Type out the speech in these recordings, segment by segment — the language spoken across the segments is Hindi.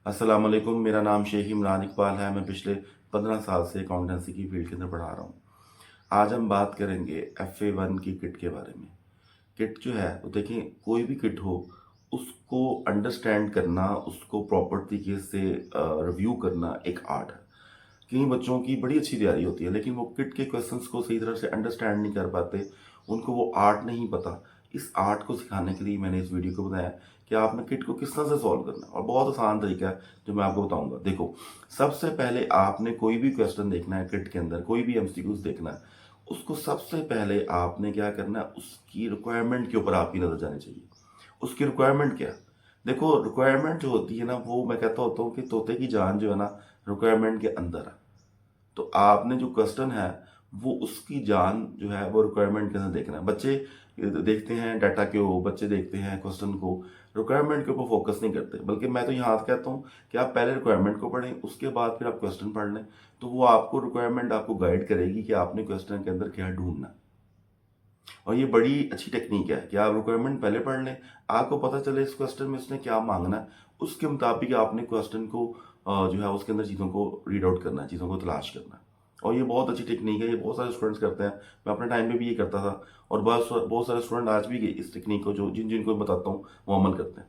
अस्सलाम वालेकुम। मेरा नाम शेख इमरान इकबाल है। मैं पिछले 15 साल से अकाउंटेंसी की फील्ड के अंदर पढ़ा रहा हूँ। आज हम बात करेंगे FA1 की किट के बारे में। किट जो है वो देखिए, कोई भी किट हो उसको अंडरस्टैंड करना, उसको प्रॉपर तरीके से रिव्यू करना एक आर्ट है। कई बच्चों की बड़ी अच्छी तैयारी होती है लेकिन वो किट के क्वेश्चंस को सही तरह से अंडरस्टैंड नहीं कर पाते, उनको वो आर्ट नहीं पता। इस आर्ट को सिखाने के लिए मैंने इस वीडियो को बनाया कि आपने किट को किस तरह से सॉल्व करना है, और बहुत आसान तरीका है जो मैं आपको बताऊंगा। देखो, सबसे पहले आपने कोई भी क्वेश्चन देखना है किट के अंदर, कोई भी MCQs देखना है, उसको सबसे पहले आपने क्या करना है, उसकी रिक्वायरमेंट के ऊपर आपकी नजर जानी चाहिए। उसकी रिक्वायरमेंट क्या है? देखो, रिक्वायरमेंट जो होती है ना, वो मैं कहता होता हूँ कि तोते की जान जो है ना, रिक्वायरमेंट के अंदर है। तो आपने जो क्वेश्चन है वो उसकी जान जो है वो रिक्वायरमेंट के अंदर देखना है। बच्चे देखते हैं डाटा के, वो बच्चे देखते हैं क्वेश्चन को, रिक्वायरमेंट के ऊपर फोकस नहीं करते। बल्कि मैं तो यहाँ कहता हूँ कि आप पहले रिक्वायरमेंट को पढ़ें, उसके बाद फिर आप क्वेश्चन पढ़ लें। तो वो आपको रिक्वायरमेंट आपको गाइड करेगी कि आपने क्वेश्चन के अंदर क्या ढूंढना है। और ये बड़ी अच्छी टेक्निक है कि आप रिक्वायरमेंट पहले पढ़ लें, आपको पता चले इस क्वेश्चन में इसने क्या मांगना है, उसके मुताबिक आपने क्वेश्चन को जो है उसके अंदर चीज़ों को रीड आउट करना है, चीज़ों को तलाश करना है। और ये बहुत अच्छी टेक्निक है, ये बहुत सारे स्टूडेंट्स करते हैं। मैं अपने टाइम पे भी ये करता था, और बहुत बहुत सारे स्टूडेंट आज भी इस टेक्निक को जो जिनको बताता हूँ वो अमल करते हैं।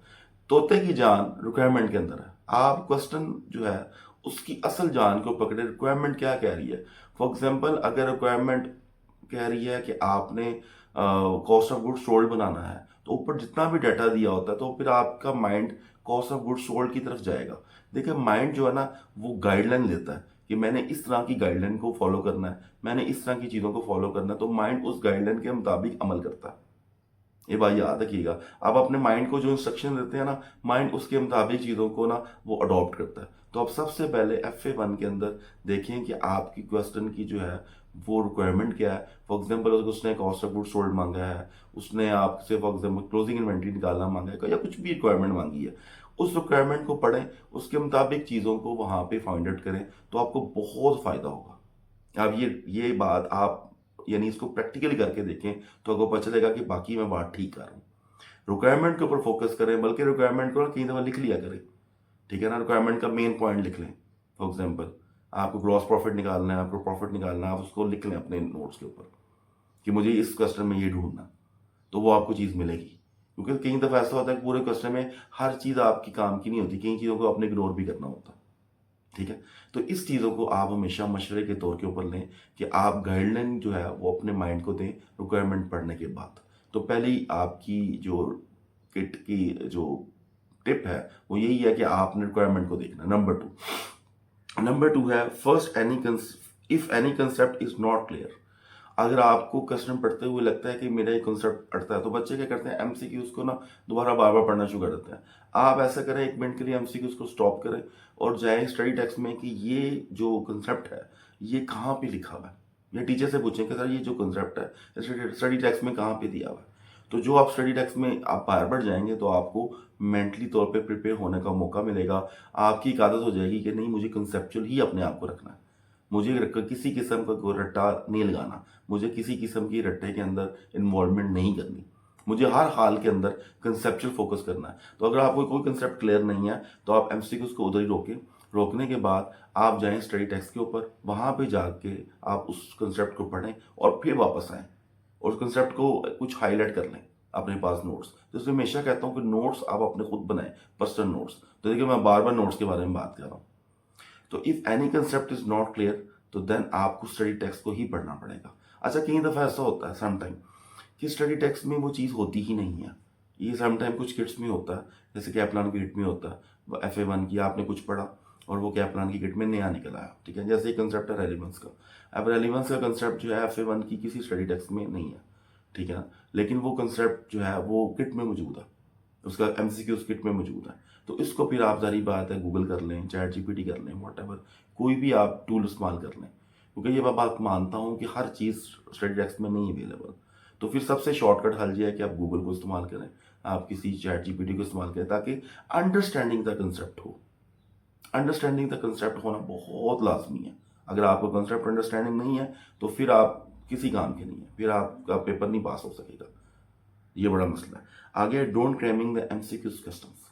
तोते की जान रिक्वायरमेंट के अंदर है। आप क्वेश्चन जो है उसकी असल जान को पकड़े, रिक्वायरमेंट क्या कह रही है। फॉर एग्जाम्पल, अगर रिक्वायरमेंट कह रही है कि आपने कॉस्ट ऑफ गुड्स सोल्ड बनाना है, तो ऊपर जितना भी डाटा दिया होता है तो फिर आपका mind cost of goods sold की तरफ जाएगा। देखिए, माइंड जो है ना वो गाइडलाइन लेता है कि मैंने इस तरह की गाइडलाइन को फॉलो करना है, मैंने इस तरह की चीज़ों को फॉलो करना है, तो माइंड उस गाइडलाइन के मुताबिक अमल करता है। ये बात याद रखिएगा। आप अपने माइंड को जो इंस्ट्रक्शन देते हैं ना, माइंड उसके मुताबिक चीज़ों को ना वो अडॉप्ट करता है। तो आप सबसे पहले FA1 के अंदर देखें कि आपकी क्वेश्चन की जो है वो रिक्वायरमेंट क्या है। फॉर एग्जाम्पल, अगर उसने कॉस्ट ऑफ गुड्स सोल्ड मांगा है, उसने आपसे फॉर एग्जाम्पल क्लोजिंग इन्वेंट्री निकालना मांगा है, या कुछ भी रिक्वायरमेंट मांगी है, उस रिक्वायरमेंट को पढ़ें, उसके मुताबिक चीज़ों को वहाँ पे फाइंड आउट करें, तो आपको बहुत फ़ायदा होगा। अब ये बात आप यानी इसको प्रैक्टिकली करके देखें तो आपको पता चलेगा कि बाकी मैं बात ठीक कर रहा हूँ। रिक्वायरमेंट के ऊपर फोकस करें, बल्कि रिक्वायरमेंट को ना कई दफ़ा लिख लिया करें। ठीक है ना, रिक्वायरमेंट का मेन पॉइंट लिख लें। फॉर एग्जाम्पल, आपको ग्रॉस प्रॉफिट निकालना है, आपको प्रॉफिट निकालना है, आप उसको लिख लें अपने नोट्स के ऊपर कि मुझे इस क्वेश्चन में ये ढूंढना, तो वो आपको चीज़ मिलेगी। क्योंकि कई दफ़ा ऐसा होता है कि पूरे क्वेश्चन में हर चीज़ आपकी काम की नहीं होती, कई चीज़ों को आपने इग्नोर भी करना होता है। ठीक है, तो इस चीज़ों को आप हमेशा मशवरे के तौर के ऊपर लें कि आप गाइडलाइन जो है वो अपने माइंड को दें रिक्वायरमेंट पढ़ने के बाद। तो पहली आपकी जो किट की जो टिप है वो यही है कि आपने रिक्वायरमेंट को देखना। नंबर टू है, first any if any concept is not clear. अगर आपको क्वेश्चन पढ़ते हुए लगता है कि मेरा ये कंसेप्ट अड़ता है, तो बच्चे क्या करते हैं, MCQs को ना दोबारा बार बार पढ़ना शुरू कर देते हैं। आप ऐसा करें, 1 मिनट के लिए MCQs को स्टॉप करें और जाएं स्टडी टेक्स्ट में कि ये जो कंसेप्ट है ये कहाँ पे लिखा हुआ है, या टीचर से पूछें कि सर ये जो कंसेप्ट है स्टडी टेक्स्ट में कहाँ पे दिया हुआ है। तो जो आप स्टडी टेक्स्ट में आप बार बार जाएंगे तो आपको मेंटली तौर पे प्रिपेयर होने का मौका मिलेगा। आपकी एक आदत हो जाएगी कि नहीं, मुझे कंसेप्चुअल ही अपने आप को रखना है, मुझे किसी किस्म का कोई रट्टा नहीं लगाना, मुझे किसी किस्म की रट्टे के अंदर इन्वॉल्वमेंट नहीं करनी, मुझे हर हाल के अंदर कंसेप्चुअल फोकस करना है। तो अगर आपको कोई कंसेप्ट क्लियर नहीं है तो आप MCQs को उधर ही रोकें। रोकने के बाद आप जाएं स्टडी टेक्स्ट के ऊपर, वहाँ पे जाके आप उस कंसेप्ट को पढ़ें और फिर वापस आएँ और उस कंसेप्ट को कुछ हाईलाइट कर लें अपने पास नोट्स। तो इसलिए हमेशा कहता हूँ कि नोट्स आप अपने खुद बनाएं, पर्सनल नोट्स। तो देखिए, मैं बार बार नोट्स के बारे में बात कर रहा हूँ। तो if any concept is not clear, तो देन आपको स्टडी टेक्स्ट को ही पढ़ना पड़ेगा। अच्छा, कई दफ़ा ऐसा होता है समटाइम कि स्टडी टेक्स्ट में वो चीज़ होती ही नहीं है। ये समटाइम कुछ किट्स में होता है, जैसे कैप्लान की किट में होता है, FA1 की आपने कुछ पढ़ा और वो कैप्लान की किट में नया निकल आया। ठीक है, जैसे कंसेप्ट है रेलिवेंस का। अब रेलिवेंस का कंसेप्ट जो है FA1 की किसी स्टडी टेक्स्ट में नहीं है। ठीक है ना, लेकिन वो कंसेप्ट जो है वो किट में मौजूद है, उसका MCQ उस किट में मौजूद है। तो इसको फिर आप, जारी बात है, गूगल कर लें, ChatGPT कर लें, वॉट कोई भी आप टूल इस्तेमाल कर लें। क्योंकि ये मैं बात मानता हूँ कि हर चीज़ स्टडी टेक्स्ट में नहीं अवेलेबल। तो फिर सबसे शॉर्टकट हल ये है कि आप गूगल को इस्तेमाल करें, आप किसी ChatGPT को इस्तेमाल करें, ताकि अंडरस्टैंडिंग द कंसेप्ट हो। अंडरस्टैंडिंग द कंसेप्ट होना बहुत लाजमी है। अगर आपको कंसेप्ट अंडरस्टैंडिंग नहीं है तो फिर आप किसी काम के नहीं है, फिर आपका पेपर नहीं पास हो सकेगा। ये बड़ा मसला है। आगे, don't cramming the MCQs questions.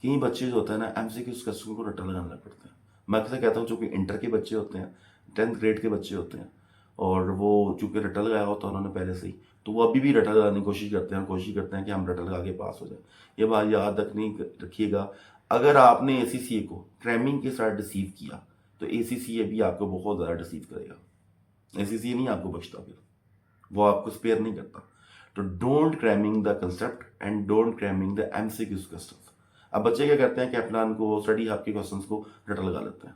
कई बच्चे जो होते हैं ना एमसीक्यूज क्वेश्चन को रट्टा लगाने लग पड़ते हैं। मैं अक्सर कहता हूँ जो कि इंटर के बच्चे होते हैं, 10th ग्रेड के बच्चे होते हैं, और वो चूंकि रट्टा लगाया होता है उन्होंने पहले से ही, तो वो अभी भी रट्टा लगाने की कोशिश करते हैं, कोशिश करते हैं कि हम रट्टा लगा के पास हो जाए। ये बात याद रखिएगा, अगर आपने एसीसीए को क्रैमिंग के साथ डिसीव किया तो एसीसीए भी आपको बहुत ज़्यादा डिसीव करेगा। एसीसीए नहीं आपको बचता, फिर वो आपको स्पेयर नहीं करता। तो don't cramming the concept and don't cramming the MCQs questions. अब बच्चे क्या करते हैं, कैप्लान को स्टडी आपके क्वेश्चंस को रटा लगा लेते हैं।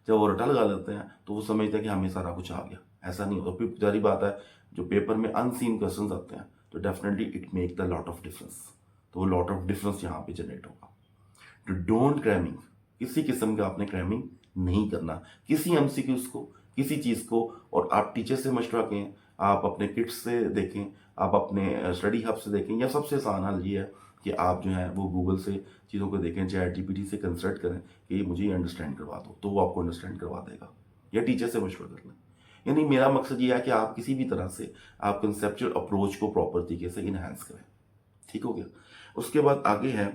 जब वो रटा लगा लेते हैं तो वो समझते हैं कि हमें सारा कुछ आ गया। ऐसा नहीं होता। फिर जारी बात है, जो पेपर में अनसीन क्वेश्चंस आते हैं तो definitely it make the lot of difference. तो वो लॉट ऑफ डिफरेंस यहाँ पे जनरेट होगा। तो डोंट क्रैमिंग, किसी किस्म का आपने क्रैमिंग नहीं करना किसी एमसीक्यूज को, किसी चीज़ को। और आप टीचर से मशवरा करें, आप अपने किट्स से देखें, आप अपने स्टडी हब से देखें, या सबसे आसान हल ये है कि आप जो है वो गूगल से चीज़ों को देखें, चैट जीपीटी से कंसल्ट करें कि ये मुझे अंडरस्टैंड करवा दो, तो वो आपको अंडरस्टैंड करवा देगा, या टीचर से मशवरा कर लें। यानी मेरा मकसद ये है कि आप किसी भी तरह से आप कंसेप्चुअल अप्रोच को प्रॉपर तरीके से इन्हांस करें। ठीक हो गया। उसके बाद आगे है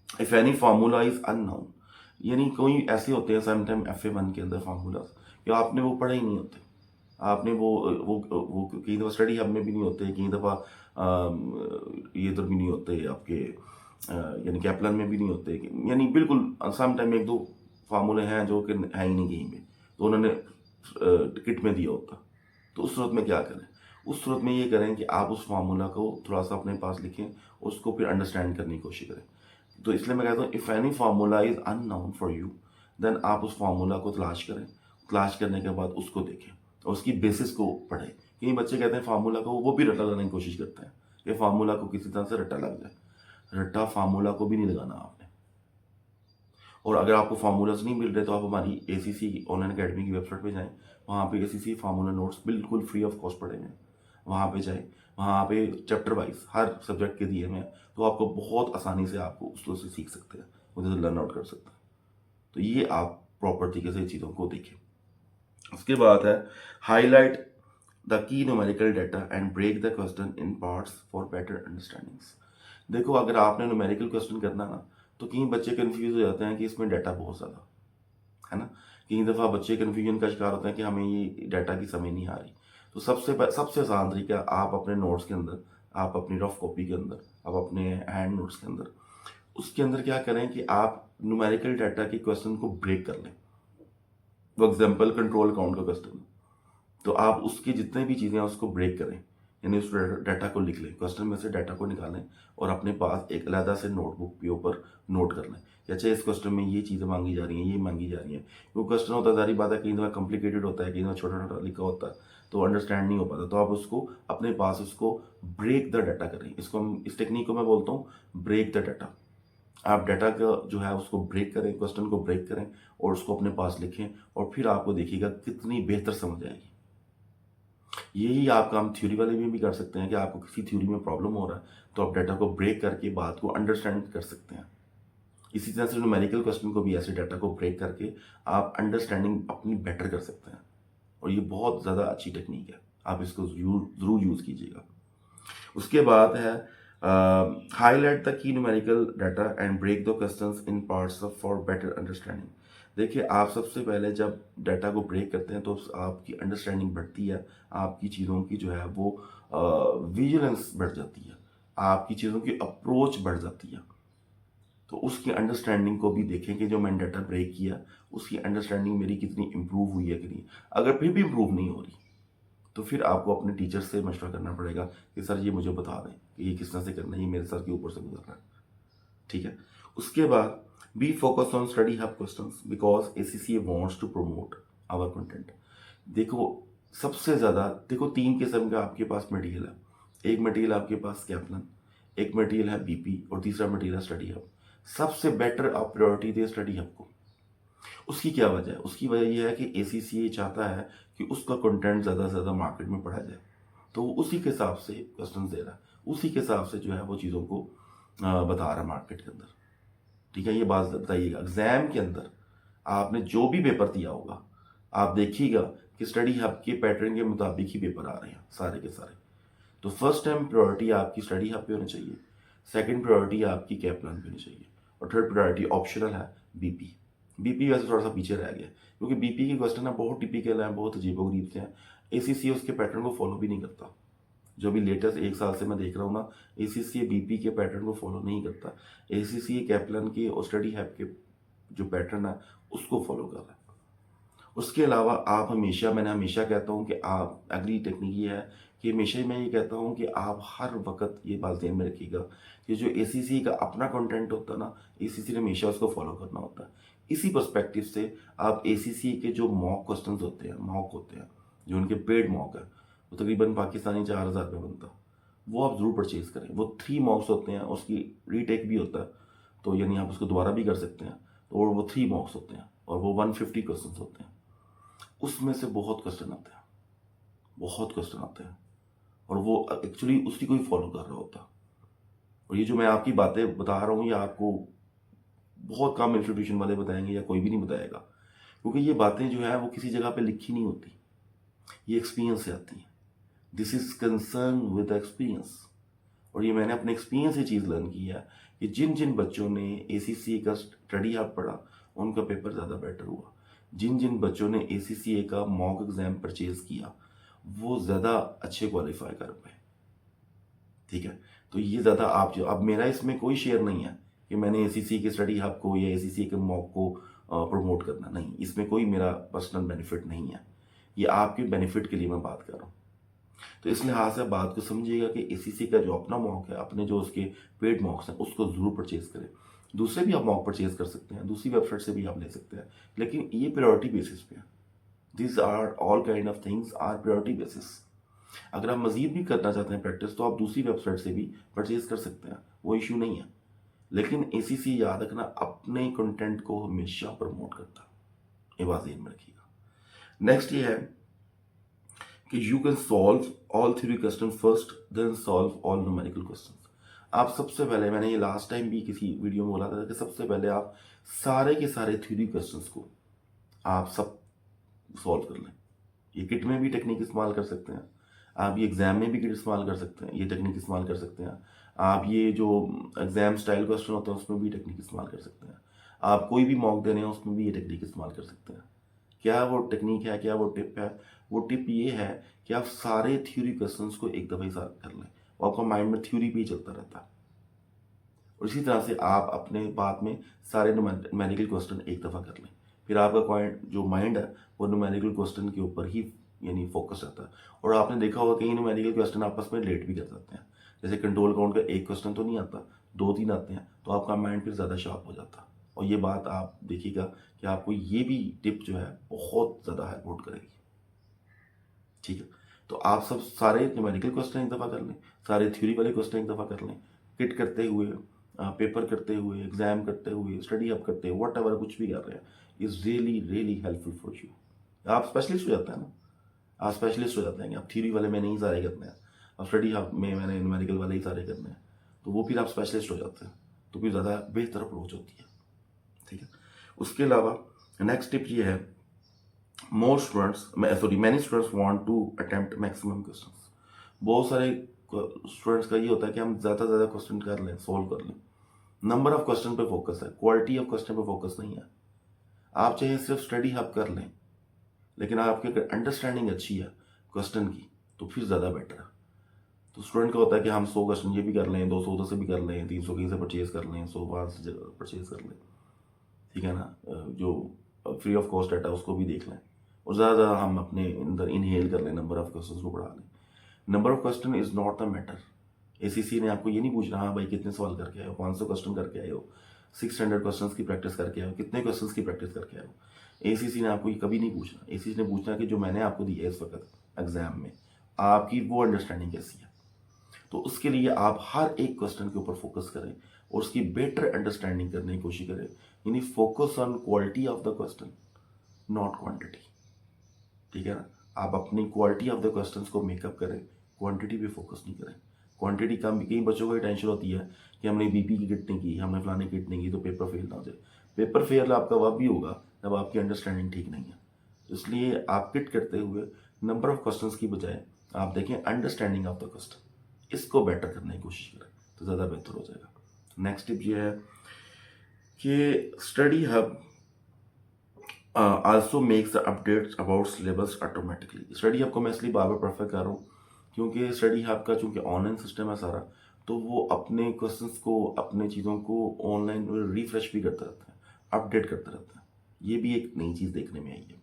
if any formula is unknown, यानी कोई ऐसे होते हैं समटाइम FA1 के अंदर फार्मूलाज कि आपने वो पढ़े ही नहीं होते, आपने वो कई दफ़ा स्टडी हब में भी नहीं होते, कई दफ़ा ये इधर भी नहीं होते आपके यानी कैप्लान में भी नहीं होते, यानी बिल्कुल समटाइम एक दो फार्मूले हैं जो कि हैं ही नहीं कहीं पे, तो उन्होंने किट में दिया होता। तो उस सूरत में क्या करें, उस सूरत में ये करें कि आप उस फार्मूला को थोड़ा सा अपने पास लिखें, उसको फिर अंडरस्टैंड करने की कोशिश करें। तो इसलिए मैं कहता हूँ if any formula is unknown for you, then आप उस फार्मूला को तलाश करें, तलाश करने के बाद उसको देखें और उसकी बेसिस को पढ़ें। कई बच्चे कहते हैं फार्मूला को वो भी रट्टा लगाने की कोशिश करते हैं कि फार्मूला को किसी तरह से रट्टा लग जाए। रट्टा फार्मूला को भी नहीं लगाना आपने। और अगर आपको फार्मूलाज नहीं मिल रहे तो आप हमारी ACC ऑनलाइन अकेडमी की वेबसाइट पे जाएं, वहाँ पे ACC फार्मूला नोट्स बिल्कुल फ्री ऑफ कॉस्ट पड़े हैं, वहाँ पे जाएं, वहाँ पे चैप्टर वाइज हर सब्जेक्ट के दिए हुए हैं, तो आपको बहुत आसानी से आपको उसको से सीख सकते हैं, उधर से लर्न आउट कर सकते हैं। तो ये आप प्रॉपर तरीके से चीज़ों को देखें। उसके बाद है highlight the key numerical data and break the question in parts for better understandings. देखो, अगर आपने न्यूमेरिकल क्वेश्चन करना ना, तो कई बच्चे कंफ्यूज हो जाते हैं कि इसमें डाटा बहुत ज़्यादा है ना। कई दफ़ा बच्चे कन्फ्यूजन का शिकार होते हैं कि हमें ये डाटा की समझ नहीं आ रही। तो सबसे आसान तरीका, आप अपने नोट्स के अंदर, आप अपनी रफ कॉपी के अंदर, आप अपने हैंड नोट्स के अंदर, उसके अंदर क्या करें कि आप न्यूमेरिकल डाटा के क्वेश्चन को ब्रेक कर लें। फॉर एग्जाम्पल कंट्रोल अकाउंट का क्वेश्चन, तो आप उसकी जितने भी चीज़ें हैं उसको ब्रेक करें, यानी उस डाटा को लिख लें, क्वेश्चन में से डाटा को निकालें और अपने पास एक अलहदा से नोटबुक के ऊपर नोट कर लें कि अच्छा इस क्वेश्चन में ये चीज़ें मांगी जा रही हैं, ये मांगी जा रही हैं। क्योंकि क्वेश्चन होता है, सारी बात है, कई दफ़ा कॉम्प्लिकेटेड होता है, कई दफ़ा छोटा छोटा लिखा होता है, तो अंडरस्टैंड नहीं हो पाता। तो आप उसको अपने पास उसको ब्रेक द डाटा करें। इसको हम, इस टेक्निक को मैं बोलता हूँ ब्रेक द डाटा। आप डाटा का जो है उसको ब्रेक करें, क्वेश्चन को ब्रेक करें और उसको अपने पास लिखें, और फिर आपको देखिएगा कितनी बेहतर समझ आएगी। यही आप काम थ्योरी वाले में भी कर सकते हैं कि आपको किसी थ्योरी में प्रॉब्लम हो रहा है तो आप डाटा को ब्रेक करके बात को अंडरस्टैंड कर सकते हैं। इसी तरह से न्यूमेरिकल क्वेश्चन को भी ऐसे डाटा को ब्रेक करके आप अंडरस्टैंडिंग अपनी बेटर कर सकते हैं, और ये बहुत ज़्यादा अच्छी टेक्निक है, आप इसको ज़रूर यूज़ कीजिएगा। उसके बाद है highlight the key numerical data and break the questions in parts for better understanding. देखिए, आप सबसे पहले जब डाटा को ब्रेक करते हैं तो आपकी अंडरस्टैंडिंग बढ़ती है, आपकी चीज़ों की जो है वो विजिलेंस बढ़ जाती है, आपकी चीज़ों की अप्रोच बढ़ जाती है। तो उसकी अंडरस्टैंडिंग को भी देखें कि जो मैंने डाटा ब्रेक किया उसकी अंडरस्टैंडिंग मेरी कितनी इम्प्रूव हुई है कि नहीं। अगर फिर भी इम्प्रूव नहीं हो रही तो फिर आपको अपने टीचर से मशवरा करना पड़ेगा कि सर ये मुझे बता दें कि ये किस तरह से करना है, ये मेरे सर के ऊपर से गुजर रहा है। ठीक है। उसके बाद be focus on study hub questions because ACCA wants to promote our content. देखो, सबसे ज़्यादा देखो 3 किस्म का आपके पास मटेरियल है। एक मटेरियल आपके पास कैप्लन, एक मटेरियल है BP और तीसरा मटेरियल है स्टडी हब। सबसे बेटर आप प्रायोरिटी दें स्टडी हब को। उसकी क्या वजह है? उसकी वजह यह है कि ACCA चाहता है कि उसका कंटेंट ज़्यादा से ज़्यादा मार्केट में पढ़ा जाए, तो वो उसी के हिसाब से क्वेश्चन दे रहा है, उसी के हिसाब से जो है वो चीज़ों को बता रहा है मार्केट के अंदर। ठीक है, ये बात बताइएगा। एग्जाम के अंदर आपने जो भी पेपर दिया होगा, आप देखिएगा कि स्टडी हब के पैटर्न के मुताबिक ही पेपर आ रहे हैं सारे के सारे। तो फर्स्ट टाइम प्रायोरिटी आपकी स्टडी हब पे होनी चाहिए, सेकंड प्रायोरिटी आपकी कैप्लान पे होनी चाहिए, और थर्ड प्रायोरिटी ऑप्शनल है बीपी। बीपी वैसे थोड़ा सा पीछे रह गया क्योंकि बीपी के क्वेश्चन है बहुत टिपिकल है, बहुत अजीबोगरीब से हैं। एसीसी उसके पैटर्न को फॉलो भी नहीं करता। जो भी लेटेस्ट 1 साल से मैं देख रहा हूँ ना, एसीसी बीपी के पैटर्न को फॉलो नहीं करता। एसीसी कैप्लन के और स्टडी हैब के जो पैटर्न है उसको फॉलो कर रहा है। उसके अलावा आप हमेशा, मैंने हमेशा कहता हूँ कि आप, अगली टेक्निक ये है कि हमेशा मैं ये कहता हूँ कि आप हर वक्त ये बात ध्यान में रखिएगा कि जो एसीसी का अपना कंटेंट होता है ना, एसीसी ने हमेशा उसको फॉलो करना होता है। इसी पर्सपेक्टिव से आप एसीसी के जो मॉक क्वेश्चन होते हैं, मॉक होते हैं, जो उनके पेड मॉक है, वो तकरीबन पाकिस्तानी 4,000 रुपये बनता, वो आप ज़रूर परचेज़ करें। वो 3 मॉक्स होते हैं, उसकी रीटेक भी होता है, तो यानी आप उसको दोबारा भी कर सकते हैं। तो वो 3 मॉक्स होते हैं और वो 150 क्वेश्चन होते हैं। उसमें से बहुत क्वेश्चन आते हैं, बहुत क्वेश्चन आते हैं, और वो एक्चुअली उसी को ही फॉलो कर रहा होता है। और ये जो मैं आपकी बातें बता रहा हूँ, ये आपको बहुत कम इंस्टीट्यूशन वाले बताएंगे या कोई भी नहीं बताएगा, क्योंकि ये बातें जो है वो किसी जगह पे लिखी नहीं होती, ये एक्सपीरियंस से आती हैं। This is concern with experience. और ये मैंने अपने एक्सपीरियंस से चीज़ लर्न की है कि जिन जिन बच्चों ने एसीसीए का स्टडी हब पढ़ा उनका पेपर ज़्यादा बेटर हुआ। जिन जिन बच्चों ने एसीसीए का मॉक एग्ज़ाम परचेज किया वो ज़्यादा अच्छे क्वालिफाई कर पाए। ठीक है, तो ये ज़्यादा आप जो, अब मेरा इसमें कोई शेयर नहीं है कि मैंने एसीसी के स्टडी हब को या एसीसी के मॉक को प्रमोट करना, नहीं, इसमें कोई मेरा पर्सनल बेनिफिट नहीं है। ये आपके बेनिफिट के लिए मैं बात कर रहा हूँ। तो इस लिहाज से बात को समझिएगा कि एसीसी का जो अपना मॉक है, अपने जो उसके पेड मॉक्स हैं, उसको ज़रूर परचेज करें। दूसरे भी आप मॉक परचेज कर सकते हैं, दूसरी वेबसाइट से भी आप ले सकते हैं, लेकिन ये प्रायोरिटी बेसिस पे है। This are all kind of things are priority basis. अगर आप मजीद भी करना चाहते हैं प्रैक्टिस, तो आप दूसरी वेबसाइट से भी परचेज कर सकते हैं, वो इशू नहीं है। लेकिन एसीसी याद रखना अपने कंटेंट को हमेशा प्रमोट करता है, ये बात ध्यान में रखिएगा। नेक्स्ट ये है कि you can solve all theory question first then solve all numerical question. आप सबसे पहले, मैंने ये लास्ट टाइम भी किसी वीडियो में बोला था कि सबसे पहले आप सारे के सारे थ्योरी क्वेश्चंस को आप सब सॉल्व कर लें। ये किट में भी टेक्निक इस्तेमाल कर सकते हैं, आप ये एग्जाम में भी किट इस्तेमाल कर सकते हैं, ये टेक्निक इस्तेमाल कर सकते हैं। आप ये जो एग्जाम स्टाइल क्वेश्चन होते हैं उसमें भी टेक्निक इस्तेमाल कर सकते हैं। आप कोई भी मॉक दे रहे हैं उसमें भी ये टेक्निक इस्तेमाल कर सकते हैं। क्या वो टेक्निक है, क्या वो टिप है? वो टिप ये है कि आप सारे थ्योरी क्वेश्चंस को एक दफ़ा ही साथ कर लें और आपका माइंड में थ्योरी पे ही चलता रहता है। और इसी तरह से आप अपने बाद में सारे न्यूमेरिकल क्वेश्चन एक दफ़ा कर लें, फिर आपका जो माइंड है वो न्यूमेरिकल क्वेश्चन के ऊपर ही यानी फोकस रहता है। और आपने देखा होगा कई न्यूमेरिकल क्वेश्चन आपस में रिलेट भी कर जाते हैं। जैसे कंट्रोल काउंट का एक क्वेश्चन तो नहीं आता, 2-3 आते हैं, तो आपका माइंड फिर ज़्यादा शार्प हो जाता है। और ये बात आप देखिएगा कि आपको ये भी टिप जो है बहुत ज़्यादा हेल्प करेगी। ठीक है, तो आप सब सारे न्यूमेरिकल क्वेश्चन एक दफ़ा कर लें, सारे थ्योरी वाले क्वेश्चन एक दफ़ा कर लें, किट करते हुए, पेपर करते हुए, एग्जाम करते हुए, स्टडी अप करते हुए, वट एवर कुछ भी कर रहे हैं, is really really helpful for you. आप स्पेशलिस्ट हो जाते हैं ना, आप स्पेशलिस्ट हो जाते हैं कि आप थ्योरी वाले में नहीं सारे करने हैं, अब स्टडी हब में मैंने न्यूमेरिकल वाले ही सारे करने हैं, तो वो फिर आप स्पेशलिस्ट हो जाते हैं, तो फिर ज़्यादा बेहतर अप्रोच होती है। ठीक है, उसके अलावा नेक्स्ट टिप ये है, many students want to attempt maximum questions. बहुत सारे स्टूडेंट्स का ये होता है कि हम ज़्यादा से ज़्यादा क्वेश्चन कर लें, सोल्व कर लें। नंबर ऑफ क्वेश्चन पे फोकस है, क्वालिटी ऑफ क्वेश्चन पे फोकस नहीं है। आप चाहे सिर्फ स्टडी हब कर लें, लेकिन आपकी अगर अंडरस्टैंडिंग अच्छी है क्वेश्चन की तो फिर ज़्यादा बेटर है। तो स्टूडेंट का होता है कि हम 100 क्वेश्चन ये भी कर लें, 200 उधर से भी कर लें, 300 कहीं से परचेज कर लें, 100 वहाँ से परचेज कर लें, ठीक है ना, जो फ्री ऑफ कॉस्ट डाटा उसको भी देख लें, और ज़्यादा हम अपने अंदर इनहेल कर लें, नंबर ऑफ क्वेश्चन को बढ़ा लें। Number of question is not the matter. ACC ने आपको ये नहीं पूछना हाँ भाई कितने सवाल करके आए हो, 500 क्वेश्चन करके आए हो, 600 क्वेश्चन की प्रैक्टिस करके आए हो, कितने क्वेश्चन की प्रैक्टिस करके आए हो। एसीसी ने आपको ये कभी नहीं पूछना। एसीसी ने पूछना कि जो मैंने आपको दिया है इस वक्त एग्जाम में, आपकी वो अंडरस्टैंडिंग कैसी है। तो उसके लिए आप हर एक क्वेश्चन के ऊपर फोकस करें और उसकी बेटर अंडरस्टैंडिंग करने की कोशिश करें, यानी focus on quality of the question, not quantity. ठीक है ना, आप अपनी क्वालिटी ऑफ द क्वेश्चंस को मेकअप करें, क्वांटिटी पे फोकस नहीं करें। क्वांटिटी कम, कई बच्चों को ये टेंशन होती है कि हमने बीपी की किट नहीं की, हमने फलाने किट नहीं की तो पेपर फेल ना हो जाए। पेपर फेल आपका वह भी होगा जब आपकी अंडरस्टैंडिंग ठीक नहीं है। इसलिए आप किट करते हुए नंबर ऑफ क्वेश्चंस की बजाय आप देखें अंडरस्टैंडिंग ऑफ द क्वेश्चन, इसको बेटर करने की कोशिश करें तो ज़्यादा बेहतर हो जाएगा। नेक्स्ट टिप ये है कि study hub also makes the updates about syllabus automatically. Study hub को मैं इसलिए बार बार प्रेफर कर रहा हूँ क्योंकि स्टडी हब का चूंकि ऑनलाइन सिस्टम है सारा, तो वो अपने क्वेश्चंस को, अपने चीज़ों को ऑनलाइन रिफ्रेश भी करता रहता है, अपडेट करता रहता है। ये भी एक नई चीज़ देखने में आई है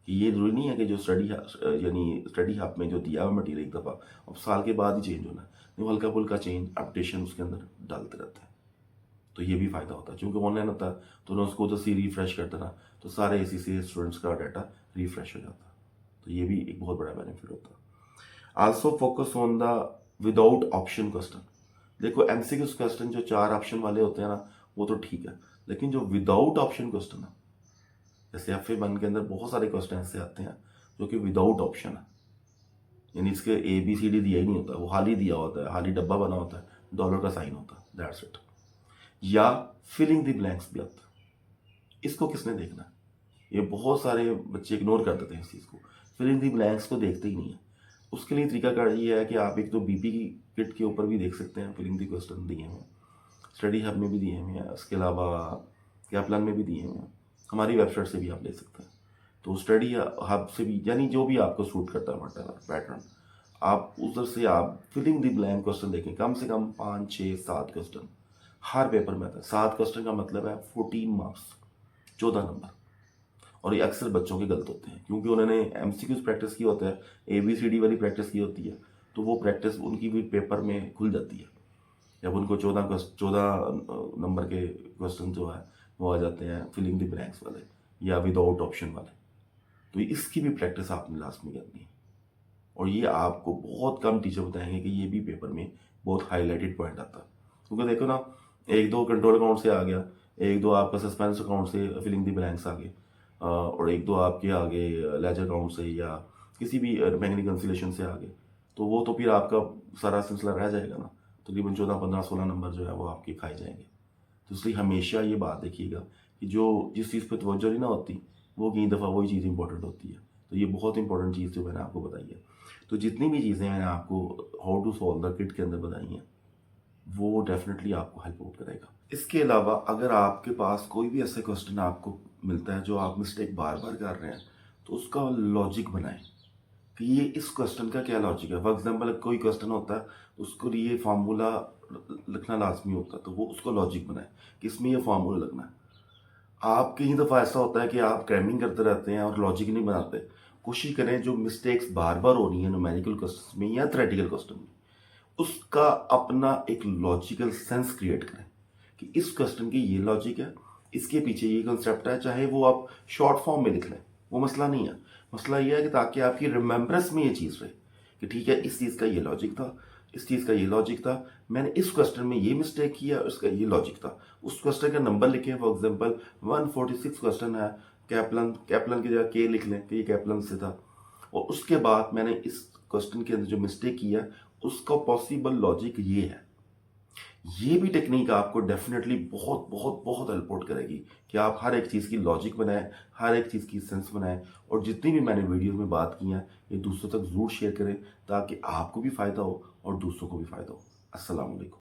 कि ये जरूरी नहीं है कि जो यानी स्टडी हब में जो दिया हुआ मटीरियल एक दफ़ा अब साल के बाद ही चेंज होना है, वो हल्का फुल्का चेंज अपडेशन उसके अंदर डालते रहते हैं। तो ये भी फ़ायदा होता है, क्योंकि ऑनलाइन होता है तो ना उसको तो सी रिफ्रेश करते ना, तो सारे इसी से स्टूडेंट्स का डाटा रिफ्रेश हो जाता है। तो ये भी एक बहुत बड़ा बेनिफिट होता है। Also focus on the without option question. देखो एमसीक्यू क्वेश्चन जो 4 ऑप्शन वाले होते हैं ना, वो तो ठीक है, लेकिन जो विदाउट ऑप्शन क्वेश्चन है, जैसे FA1 के अंदर बहुत सारे क्वेश्चन ऐसे आते हैं जो कि विदाउट ऑप्शन है, यानी इसके ABCD दिया ही नहीं होता, वो खाली दिया होता है, खाली डब्बा बना होता है, डॉलर का साइन होता है, दैट्स इट। या फिलिंग द ब्लैंक्स भी आता है। इसको किसने देखना है? ये बहुत सारे बच्चे इग्नोर कर देते हैं इस चीज़ को, फिलिंग द ब्लैंक्स को देखते ही नहीं है। उसके लिए तरीकाकार ये है कि आप एक तो BP की किट के ऊपर भी देख सकते हैं, फिलिंग द क्वेश्चन दिए हुए हैं, स्टडी हब में भी दिए हुए हैं, उसके अलावा कैपलान में भी दिए हुए हैं, हमारी वेबसाइट से भी आप ले सकते हैं। तो स्टडी हब से भी, यानी जो भी आपको सूट करता है पैटर्न, आप उधर से आप फिलिंग द ब्लैंक क्वेश्चन देखें, कम से कम 5 6 7 क्वेश्चन हर पेपर में आता है। 7 क्वेश्चन का मतलब है 14 मार्क्स, 14 नंबर। और ये अक्सर बच्चों के गलत होते हैं क्योंकि उन्होंने MCQs प्रैक्टिस की होता है, ABCD वाली प्रैक्टिस की होती है, तो वो प्रैक्टिस उनकी भी पेपर में खुल जाती है। जब उनको 14 नंबर के क्वेश्चन जो है वो आ जाते हैं फिलिंग द ब्लैंक्स वाले या विदाउट ऑप्शन वाले, तो इसकी भी प्रैक्टिस आपने लास्ट में करनी है। और ये आपको बहुत कम टीचर बताएंगे कि ये भी पेपर में बहुत हाईलाइटेड पॉइंट आता है, क्योंकि देखो ना, 1 2 कंट्रोल अकाउंट से आ गया, 1 2 आपका सस्पेंस अकाउंट से फिलिंग द ब्लैंक्स आ गए, और 1 2 आपके आ गए लेजर अकाउंट से या किसी भी बैंक रिकन्सिलेशन से आ गए, तो वो तो फिर आपका सारा सिलसिला रह जाएगा ना, तकरीबन 14 15 16 नंबर जो है वो आपके खाए जाएंगे। तो इसलिए हमेशा ये बात देखिएगा कि जो जिस चीज़ पर तवज्जो नहीं ना होती, वो कई दफ़ा वही चीज़ इंपॉर्टेंट होती है। तो ये बहुत इंपॉर्टेंट चीज़ जो मैंने आपको बताई है। तो जितनी भी चीज़ें मैंने आपको how to solve the kit के अंदर बताई हैं, वो डेफिनेटली आपको हेल्प आउट करेगा। इसके अलावा अगर आपके पास कोई भी ऐसे क्वेश्चन आपको मिलता है जो आप मिस्टेक बार बार कर रहे हैं, तो उसका लॉजिक बनाएं कि ये इस क्वेश्चन का क्या लॉजिक है। फॉर एग्जाम्पल कोई क्वेश्चन होता है तो उसको लिए फार्मूला लिखना लाजमी होता है, तो वो उसका लॉजिक बनाए कि इसमें ये फार्मूला लगना है। आप कई दफ़ा ऐसा होता है कि आप क्रैमिंग करते रहते हैं और लॉजिक नहीं बनाते। कोशिश करें जो मिस्टेक्स बार बार हो रही हैं न्यूमेरिकल क्वेश्चन में या थ्योरेटिकल क्वेश्चन में, उसका अपना एक लॉजिकल सेंस क्रिएट करें कि इस क्वेश्चन की ये लॉजिक है, इसके पीछे ये कंसेप्ट है। चाहे वो आप शॉर्ट फॉर्म में लिख लें, वो मसला नहीं है। मसला ये है कि ताकि आपकी रिमेम्बरेंस में ये चीज़ रहे कि ठीक है, इस चीज़ का ये लॉजिक था, इस चीज़ का ये लॉजिक था, मैंने इस क्वेश्चन में ये मिस्टेक किया, उसका ये लॉजिक था। उस क्वेश्चन का नंबर लिखें, फॉर एग्जाम्पल 146 क्वेश्चन है, कैप्लन कैप्लन की जगह के लिख लें कि ये कैप्लन से था, और उसके बाद मैंने इस क्वेश्चन के अंदर जो मिस्टेक किया उसका पॉसिबल लॉजिक ये है। ये भी टेक्निक आपको डेफिनेटली बहुत बहुत बहुत हेल्प आउट करेगी कि आप हर एक चीज़ की लॉजिक बनाएं, हर एक चीज़ की सेंस बनाएं, और जितनी भी मैंने वीडियो में बात की हैं ये दूसरों तक ज़रूर शेयर करें ताकि आपको भी फ़ायदा हो और दूसरों को भी फ़ायदा हो। अस्सलाम वालेकुम।